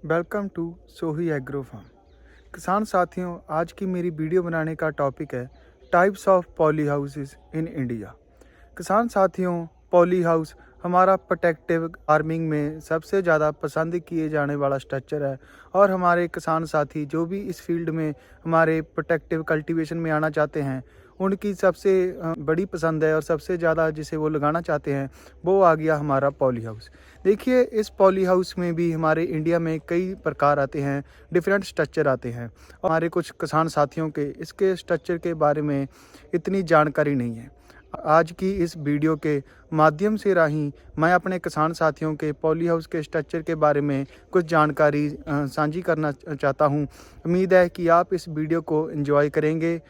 Welcome to सोही agro farm. किसान साथियों, आज की मेरी वीडियो बनाने का टॉपिक है types of poly houses in India. किसान साथियों, पॉली हाउस हमारा प्रोटेक्टिव फार्मिंग में सबसे ज़्यादा पसंद किए जाने वाला स्ट्रक्चर है। और हमारे किसान साथी जो भी इस फील्ड में हमारे प्रोटेक्टिव कल्टीवेशन में आना चाहते हैं, उनकी सबसे बड़ी पसंद है और सबसे ज़्यादा जिसे वो लगाना चाहते हैं वो आ गया हमारा पॉली हाउस। देखिए, इस पॉली हाउस में भी हमारे इंडिया में कई प्रकार आते हैं, डिफरेंट स्ट्रक्चर आते हैं। हमारे कुछ किसान साथियों के इसके स्ट्रक्चर के बारे में इतनी जानकारी नहीं है। आज की इस वीडियो के माध्यम से राही मैं अपने किसान साथियों के पॉली हाउस के स्ट्रक्चर के बारे में कुछ जानकारी साझी करना चाहता हूं। उम्मीद है कि आप इस वीडियो को एंजॉय करेंगे।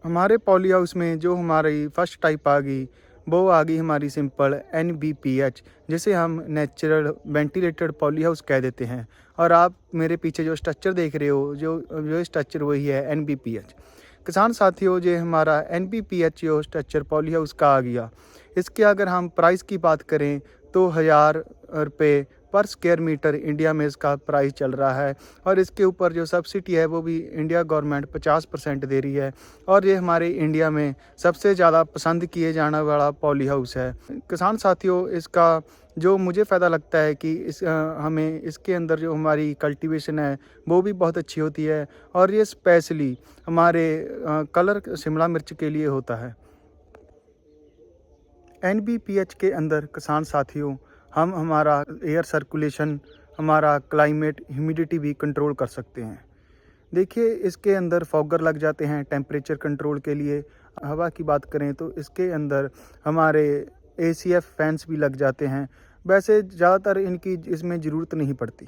हमारे पॉली हाउस में जो हमारी फर्स्ट टाइप आ गई वो आ गई हमारी सिंपल NBPH, जिसे हम नेचुरल वेंटिलेटेड पॉली हाउस कह देते हैं। और आप मेरे पीछे जो स्ट्रक्चर देख रहे हो, जो स्ट्रक्चर वही है NBPH। किसान साथियों, जो हमारा NBPH जो स्ट्रक्चर पॉली हाउस का आ गया, इसके अगर हम प्राइस की बात करें तो 1000 रुपये पर स्क्वायर मीटर इंडिया में इसका प्राइस चल रहा है। और इसके ऊपर जो सब्सिडी है वो भी इंडिया गवर्नमेंट 50% दे रही है। और ये हमारे इंडिया में सबसे ज़्यादा पसंद किए जाने वाला पॉली हाउस है। किसान साथियों, इसका जो मुझे फ़ायदा लगता है कि हमें इसके अंदर जो हमारी कल्टीवेशन है वो भी बहुत अच्छी होती है। और ये स्पेशली हमारे कलर शिमला मिर्च के लिए होता है। NBPH के अंदर किसान साथियों, हम हमारा एयर सर्कुलेशन, हमारा क्लाइमेट, ह्यूमिडिटी भी कंट्रोल कर सकते हैं। देखिए, इसके अंदर फॉगर लग जाते हैं टेम्परेचर कंट्रोल के लिए। हवा की बात करें तो इसके अंदर हमारे ACF फैंस भी लग जाते हैं। वैसे ज़्यादातर इनकी इसमें ज़रूरत नहीं पड़ती।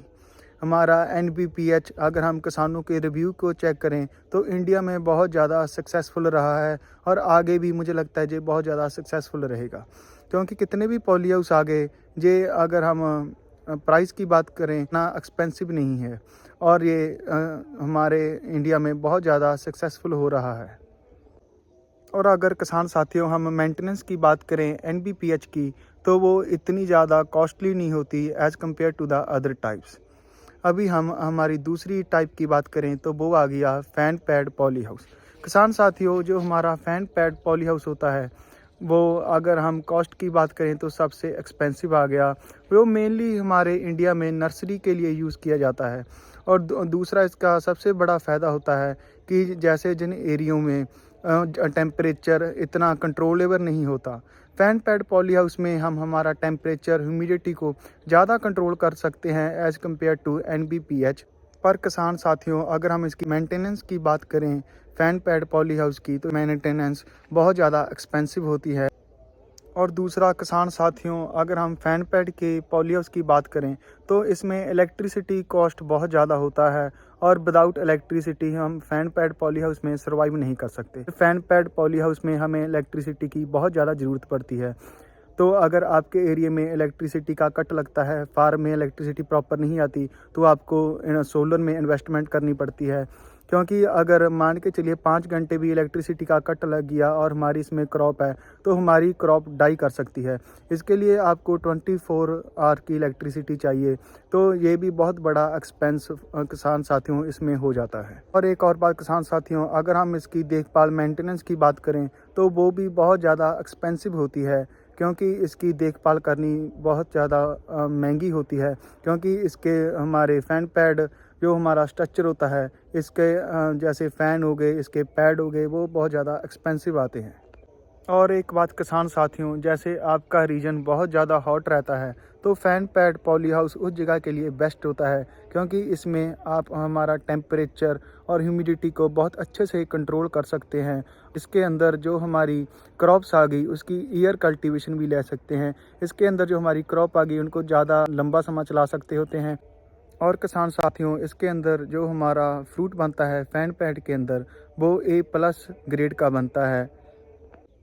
हमारा NBPH अगर हम किसानों के रिव्यू को चेक करें तो इंडिया में बहुत ज़्यादा सक्सेसफुल रहा है। और आगे भी मुझे लगता है ये बहुत ज़्यादा सक्सेसफुल रहेगा, क्योंकि कितने भी पॉली हाउस आ गए, ये अगर हम प्राइस की बात करें ना, एक्सपेंसिव नहीं है। और ये हमारे इंडिया में बहुत ज़्यादा सक्सेसफुल हो रहा है। और अगर किसान साथियों हम मेंटेनेंस की बात करें NBPH की, तो वो इतनी ज़्यादा कॉस्टली नहीं होती as compare to the other types. अभी हम हमारी दूसरी टाइप की बात करें तो वो आ गया फैन पैड पॉली हाउस। किसान साथियों, जो हमारा फैन पैड पॉली हाउस होता है वो अगर हम कॉस्ट की बात करें तो सबसे एक्सपेंसिव आ गया। वो मेनली हमारे इंडिया में नर्सरी के लिए यूज़ किया जाता है। और दूसरा इसका सबसे बड़ा फ़ायदा होता है कि जैसे जिन एरियो में टेम्परेचर इतना कंट्रोलेबल नहीं होता, फैन पैड पॉली हाउस में हम हमारा टेम्परेचर, ह्यूमिडिटी को ज़्यादा कंट्रोल कर सकते हैं एज़ कम्पेयर टू NBPH। पर किसान साथियों, अगर हम इसकी मेंटेनेंस की बात करें फैन पैड पॉली हाउस की, तो मेंटेनेंस बहुत ज़्यादा एक्सपेंसिव होती है। और दूसरा किसान साथियों, अगर हम फैन पैड के पॉली हाउस की बात करें तो इसमें इलेक्ट्रिसिटी कॉस्ट बहुत ज़्यादा होता है। और विदाउट इलेक्ट्रिसिटी हम फैन पैड पॉली हाउस में सर्वाइव नहीं कर सकते। फैन पैड पॉली हाउस में हमें इलेक्ट्रिसिटी की बहुत ज़्यादा ज़रूरत पड़ती है। तो अगर आपके एरिया में इलेक्ट्रिसिटी का कट लगता है, फार्म में इलेक्ट्रिसिटी प्रॉपर नहीं आती, तो आपको सोलर में इन्वेस्टमेंट करनी पड़ती है। क्योंकि अगर मान के चलिए 5 घंटे भी इलेक्ट्रिसिटी का कट लग गया और हमारी इसमें क्रॉप है, तो हमारी क्रॉप डाई कर सकती है। इसके लिए आपको 24 आवर की इलेक्ट्रिसिटी चाहिए। तो ये भी बहुत बड़ा एक्सपेंस किसान साथियों इसमें हो जाता है। और एक और बात किसान साथियों, अगर हम इसकी देखभाल, मेंटेनेंस की बात करें तो वो भी बहुत ज़्यादा एक्सपेंसिव होती है, क्योंकि इसकी देखभाल करनी बहुत ज़्यादा महंगी होती है। क्योंकि इसके हमारे फैन पैड जो हमारा स्ट्रक्चर होता है, इसके जैसे फ़ैन हो गए, इसके पैड हो गए, वो बहुत ज़्यादा एक्सपेंसिव आते हैं। और एक बात किसान साथियों, जैसे आपका रीजन बहुत ज़्यादा हॉट रहता है तो फैन पैड पॉली हाउस उस जगह के लिए बेस्ट होता है, क्योंकि इसमें आप हमारा टेम्परेचर और ह्यूमिडिटी को बहुत अच्छे से कंट्रोल कर सकते हैं। इसके अंदर जो हमारी क्रॉप्स आ गई उसकी ईयर कल्टीवेशन भी ले सकते हैं। इसके अंदर जो हमारी क्रॉप आ गई उनको ज़्यादा लंबा समय चला सकते होते हैं। और किसान साथियों, इसके अंदर जो हमारा फ्रूट बनता है फैन पैड के अंदर, वो A+ ग्रेड का बनता है।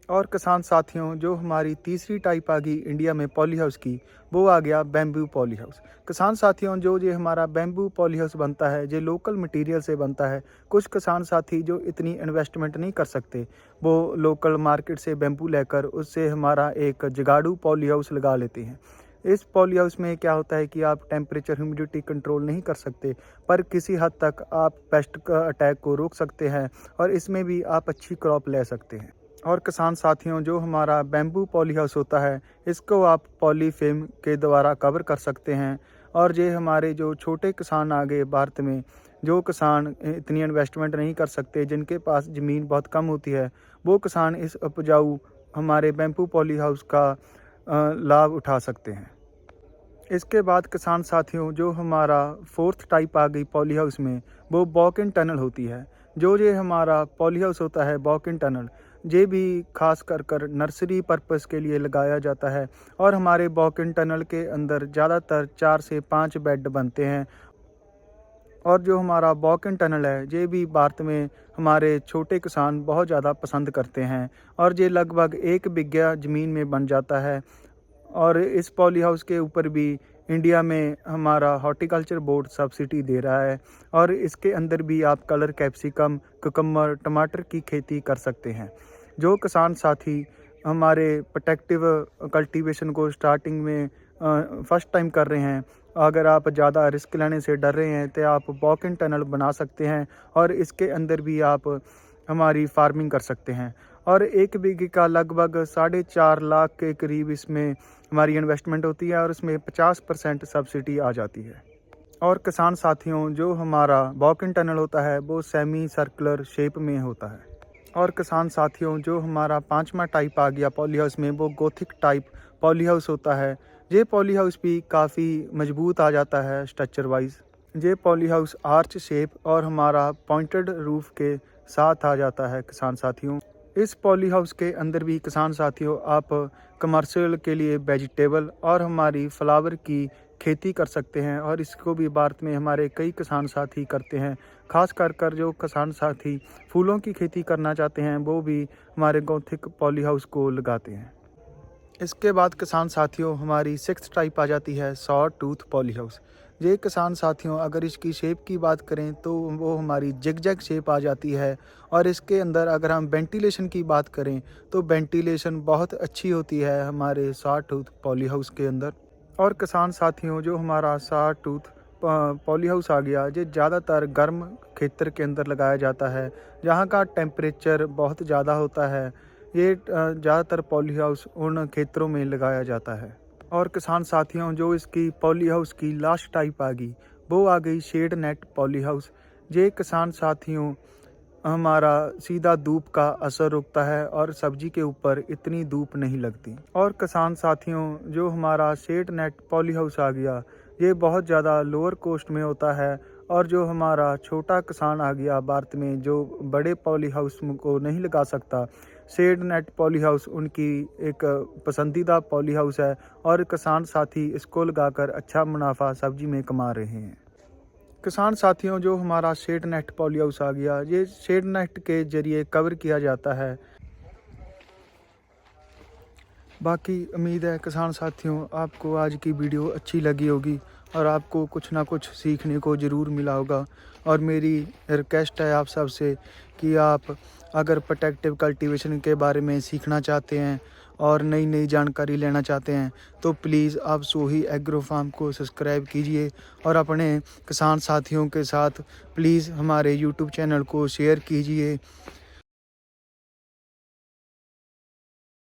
और किसान साथियों, जो हमारी तीसरी टाइप आ गई इंडिया में पॉली हाउस की, वो आ गया बैम्बू पॉली हाउस। किसान साथियों, जो ये हमारा बैम्बू पॉली हाउस बनता है, ये लोकल मटेरियल से बनता है। कुछ किसान साथी जो इतनी इन्वेस्टमेंट नहीं कर सकते, वो लोकल मार्केट से बैम्बू लेकर उससे हमारा एक जुगाड़ू पॉली हाउस लगा लेते हैं। इस पॉली हाउस में क्या होता है कि आप टेम्परेचर ह्यूमिडिटी कंट्रोल नहीं कर सकते, पर किसी हद तक आप पेस्ट का अटैक को रोक सकते हैं और इसमें भी आप अच्छी क्रॉप ले सकते हैं। और किसान साथियों, जो हमारा बैम्बू पॉली हाउस होता है, इसको आप पॉलीफिल्म के द्वारा कवर कर सकते हैं। और ये हमारे जो छोटे किसान आ गए भारत में, जो किसान इतनी इन्वेस्टमेंट नहीं कर सकते, जिनके पास ज़मीन बहुत कम होती है, वो किसान इस उपजाऊ हमारे बैम्बू पॉली हाउस का लाभ उठा सकते हैं। इसके बाद किसान साथियों, जो हमारा फोर्थ टाइप आ गई पॉली हाउस में, वो वॉक इन टनल होती है। जो ये हमारा पॉली हाउस होता है वॉक इन टनल, ये भी खास कर नर्सरी पर्पस के लिए लगाया जाता है। और हमारे वॉक इन टनल के अंदर ज़्यादातर 4 से 5 बेड बनते हैं। और जो हमारा वॉक इन टनल है, ये भी भारत में हमारे छोटे किसान बहुत ज़्यादा पसंद करते हैं और ये लगभग 1 बिघा ज़मीन में बन जाता है। और इस पॉली हाउस के ऊपर भी इंडिया में हमारा हॉर्टिकल्चर बोर्ड सब्सिडी दे रहा है और इसके अंदर भी आप कलर कैप्सिकम, कुकम्बर, टमाटर की खेती कर सकते हैं। जो किसान साथी हमारे प्रोटेक्टिव कल्टीवेशन को स्टार्टिंग में फर्स्ट टाइम कर रहे हैं, अगर आप ज़्यादा रिस्क लेने से डर रहे हैं तो आप वॉक इन टनल बना सकते हैं और इसके अंदर भी आप हमारी फार्मिंग कर सकते हैं। और 1 बीघे का लगभग 4.5 लाख के करीब इसमें हमारी इन्वेस्टमेंट होती है और इसमें 50% सब्सिडी आ जाती है। और किसान साथियों, जो हमारा वॉक इन टनल होता है वो सेमी सर्कुलर शेप में होता है। और किसान साथियों, जो हमारा 5वां टाइप आ गया पॉली हाउस में, वो गोथिक टाइप पॉली हाउस होता है। ये पॉली हाउस भी काफ़ी मजबूत आ जाता है स्ट्रक्चर वाइज। ये पॉली हाउस आर्च शेप और हमारा पॉइंटेड रूफ के साथ आ जाता है किसान साथियों। इस पॉली हाउस के अंदर भी किसान साथियों आप कमर्शियल के लिए वेजिटेबल और हमारी फ्लावर की खेती कर सकते हैं और इसको भी भारत में हमारे कई किसान साथी करते हैं। खास कर जो किसान साथी फूलों की खेती करना चाहते हैं, वो भी हमारे गोथिक पॉली हाउस को लगाते हैं। इसके बाद किसान साथियों, हमारी 6th टाइप आ जाती है सॉ टूथ पॉली हाउस। ये किसान साथियों, अगर इसकी शेप की बात करें तो वो हमारी जिगजैग शेप आ जाती है और इसके अंदर अगर हम वेंटिलेशन की बात करें तो वेंटिलेशन बहुत अच्छी होती है हमारे सॉ टूथ पॉली हाउस के अंदर। और किसान साथियों, जो हमारा सॉ टूथ पॉली हाउस आ गया, ये ज़्यादातर गर्म क्षेत्र के अंदर लगाया जाता है जहाँ का टेम्परेचर बहुत ज़्यादा होता है। ये ज़्यादातर पॉली हाउस उन क्षेत्रों में लगाया जाता है। और किसान साथियों, जो इसकी पॉली हाउस की लास्ट टाइप आ गई, वो आ गई शेड नेट पॉली हाउस। ये किसान साथियों हमारा सीधा धूप का असर रुकता है और सब्जी के ऊपर इतनी धूप नहीं लगती। और किसान साथियों, जो हमारा शेड नेट पॉली हाउस आ गया, ये बहुत ज़्यादा लोअर कॉस्ट में होता है। और जो हमारा छोटा किसान आ गया भारत में, जो बड़े पॉली हाउस को नहीं लगा सकता, शेड नेट पॉली हाउस उनकी एक पसंदीदा पॉली हाउस है और किसान साथी इसको लगाकर अच्छा मुनाफा सब्जी में कमा रहे हैं। किसान साथियों, जो हमारा शेड नेट पॉली हाउस आ गया, ये शेड नेट के ज़रिए कवर किया जाता है। बाकी उम्मीद है किसान साथियों आपको आज की वीडियो अच्छी लगी होगी और आपको कुछ ना कुछ सीखने को ज़रूर मिला होगा। और मेरी रिक्वेस्ट है आप सबसे कि आप अगर प्रोटेक्टिव कल्टीवेशन के बारे में सीखना चाहते हैं और नई नई जानकारी लेना चाहते हैं तो प्लीज़ आप सोही एग्रो फार्म को सब्सक्राइब कीजिए और अपने किसान साथियों के साथ प्लीज़ हमारे यूट्यूब चैनल को शेयर कीजिए।